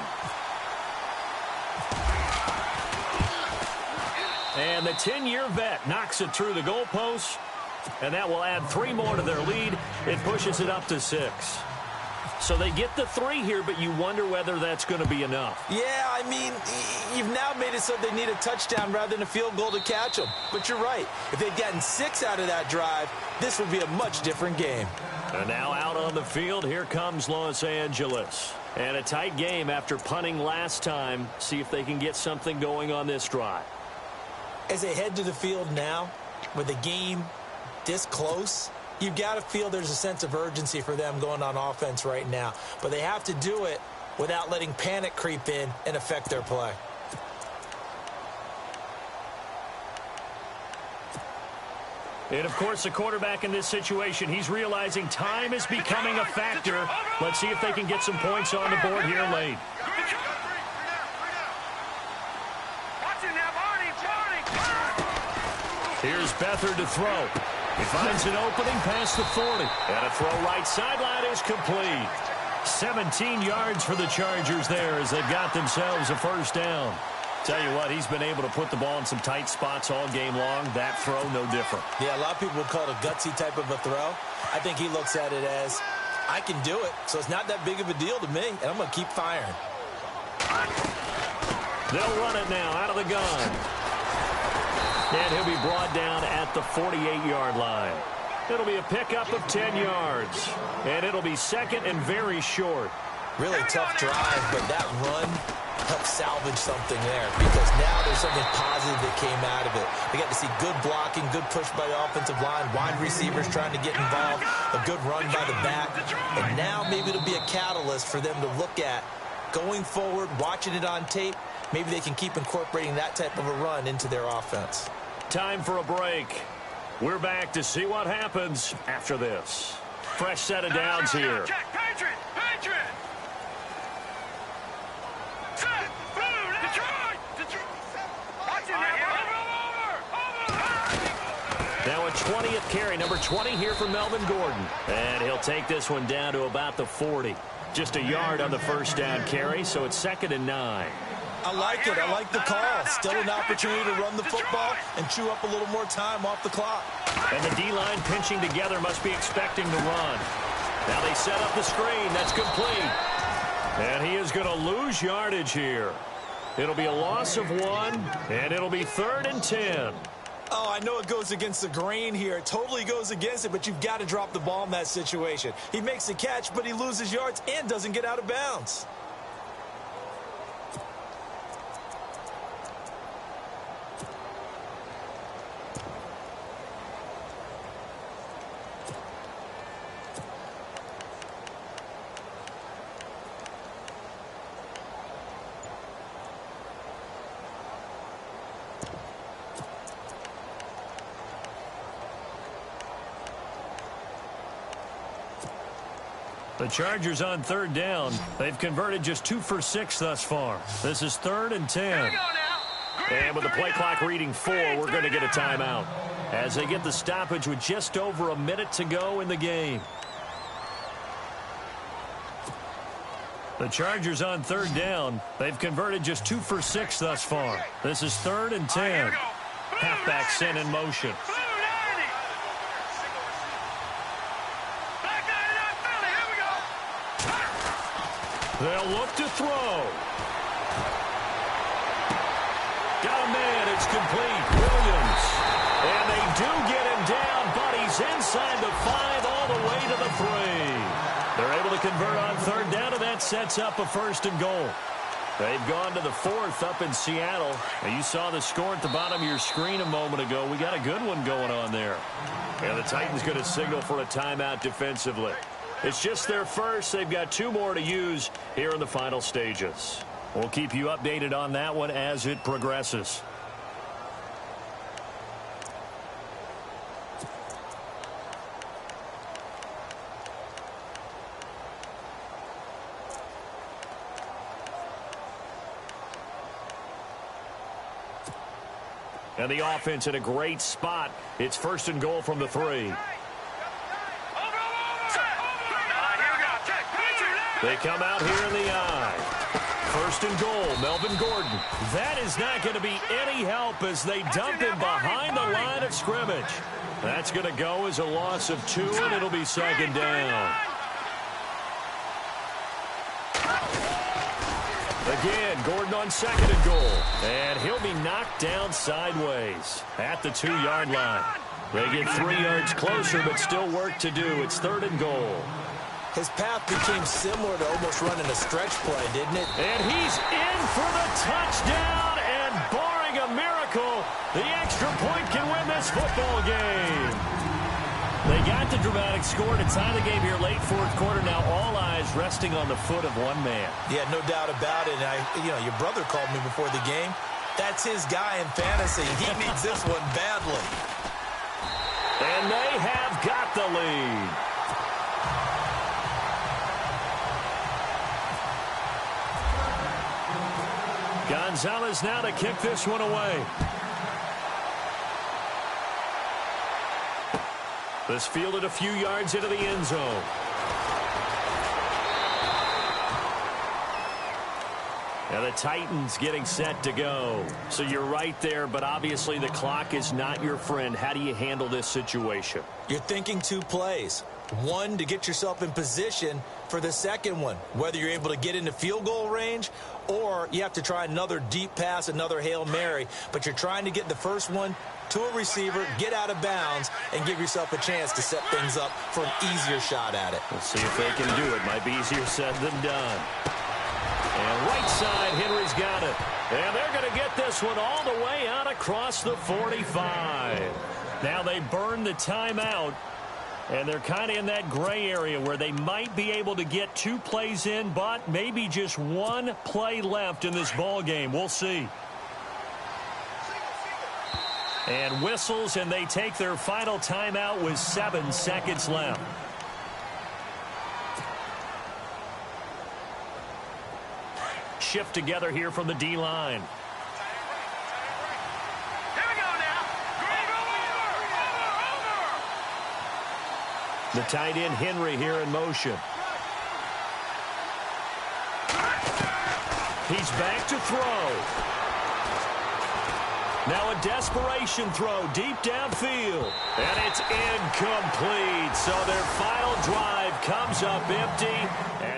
And the 10-year vet knocks it through the goalpost. And that will add 3 more to their lead. It pushes it up to 6. So they get the 3 here, but you wonder whether that's going to be enough. Yeah, I mean, you've now made it so they need a touchdown rather than a field goal to catch them. But you're right. If they'd gotten 6 out of that drive, this would be a much different game. And now out on the field, here comes Los Angeles. And a tight game after punting last time. See if they can get something going on this drive. As they head to the field now, with the game this close, you've got to feel there's a sense of urgency for them going on offense right now. But they have to do it without letting panic creep in and affect their play. And, of course, the quarterback in this situation, he's realizing time is becoming a factor. Let's see if they can get some points on the board here late. Here's Beathard to throw. He finds an opening past the 40. And a throw right sideline is complete. 17 yards for the Chargers there as they've got themselves a first down. Tell you what, he's been able to put the ball in some tight spots all game long. That throw, no different. Yeah, a lot of people would call it a gutsy type of a throw. I think he looks at it as, I can do it, so it's not that big of a deal to me, and I'm going to keep firing. They'll run it now out of the gun. And he'll be brought down at the 48-yard line. It'll be a pickup of 10 yards. And it'll be second and very short. Really tough drive, but that run helped salvage something there because now there's something positive that came out of it. They got to see good blocking, good push by the offensive line, wide receivers trying to get involved, a good run by the back. And now maybe it'll be a catalyst for them to look at going forward, watching it on tape. Maybe they can keep incorporating that type of a run into their offense. Time for a break. We're back to see what happens after this. Fresh set of downs here. Patriot! Set! Detroit! Watch it now. Now a 20th carry, number 20 here for Melvin Gordon. And he'll take this one down to about the 40. Just a yard on the first down carry, so it's 2nd and 9. I like it. I like the call. Still an opportunity to run the football and chew up a little more time off the clock. And the D-line pinching together must be expecting to run. Now they set up the screen. That's complete. And he is going to lose yardage here. It'll be a loss of 1, and it'll be 3rd and 10. Oh, I know it goes against the grain here. It totally goes against it, but you've got to drop the ball in that situation. He makes the catch, but he loses yards and doesn't get out of bounds. The Chargers on 3rd down. They've converted just 2 for 6 thus far. This is 3rd and 10. And with the play clock reading 4, we're going to get a timeout as they get the stoppage with just over a minute to go in the game. The Chargers on 3rd down. They've converted just 2 for 6 thus far. This is 3rd and 10. Halfback sent in motion. They'll look to throw. Got a man. It's complete. Williams. And they do get him down, but he's inside the 5 all the way to the 3. They're able to convert on 3rd down, and that sets up a 1st and goal. They've gone to the 4th up in Seattle. Now, you saw the score at the bottom of your screen a moment ago. We got a good one going on there. And the Titans going to signal for a timeout defensively. It's just their first. They've got 2 more to use here in the final stages. We'll keep you updated on that one as it progresses. And the offense in a great spot. It's 1st and goal from the 3. They come out here in the I. 1st and goal, Melvin Gordon. That is not going to be any help as they dump him behind the line of scrimmage. That's going to go as a loss of 2, and it'll be 2nd down. Again, Gordon on 2nd and goal. And he'll be knocked down sideways at the 2-yard line. They get 3 yards closer, but still work to do. It's 3rd and goal. His path became similar to almost running a stretch play, didn't it? And he's in for the touchdown, and barring a miracle, the extra point can win this football game. They got the dramatic score to tie the game here late 4th quarter. Now all eyes resting on the foot of one man. Yeah, no doubt about it. And your brother called me before the game. That's his guy in fantasy. He needs this one badly. And they have got the lead. Gonzalez now to kick this one away. This fielded a few yards into the end zone. And the Titans getting set to go. So you're right there, but obviously the clock is not your friend. How do you handle this situation? You're thinking 2 plays. One, to get yourself in position for the second one, whether you're able to get into field goal range or you have to try another deep pass, another Hail Mary. But you're trying to get the first one to a receiver, get out of bounds, and give yourself a chance to set things up for an easier shot at it. We'll see if they can do it. Might be easier said than done. And right side, Henry's got it. And they're going to get this one all the way out across the 45. Now they burn the timeout. And they're kind of in that gray area where they might be able to get 2 plays in, but maybe just 1 play left in this ball game. We'll see. And whistles, and they take their final timeout with 7 seconds left. Shift together here from the D-line. Here we go now. The tight end Henry here in motion. He's back to throw. Now a desperation throw deep downfield. And it's incomplete. So their final drive comes up empty.